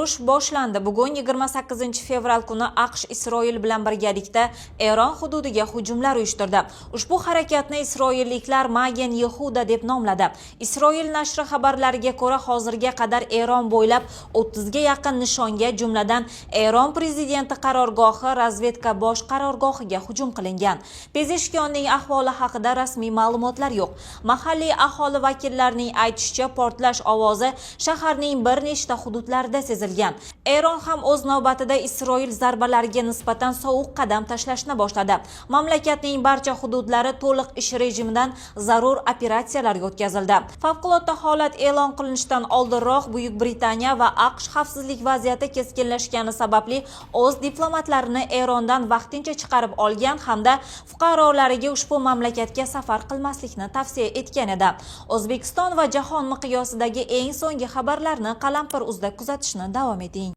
Urush boshlandi. Bugun 28-fevral kuni AQSh Isroil bilan birgalikda Eron hududiga hujumlar uyushtirdi. Ushbu harakatni isroilliklar Magen Yehuda deb nomladi. Isroil nashri xabarlariga ko'ra, hozirga qadar Eron bo'ylab 30 ga yaqin nishonga, jumladan Eron prezidenti qarorgohi, razvedka bosh qarorgohiga hujum qilingan. Pezeshkonning ahvoli haqida rasmiy ma'lumotlar yo'q. Mahalliy aholi vakillarining aytishicha, portlash ovozi shaharning bir nechta hududlarida sezilgan. Eron ham o'z navbatida Isroil zarbalariga nisbatan sovuq qadam tashlashni boshladi. Mamlakatning barcha hududlari to'liq ish rejimidan zarur operatsiyalarga o'tkazildi. Favqulodda holat e'lon qilinishidan oldinroq Buyuk Britaniya va AQSh xavfsizlik vaziyati keskinlashgani sababli o'z diplomatlarini Erondan vaqtincha chiqarib olgan hamda fuqarolariga ushbu mamlakatga safar qilmaslikni tavsiya etgan edi. O'zbekiston va jahon miqyosidagi eng so'nggi xabarlarni Qalampir.uzda kuzatishni davom eting.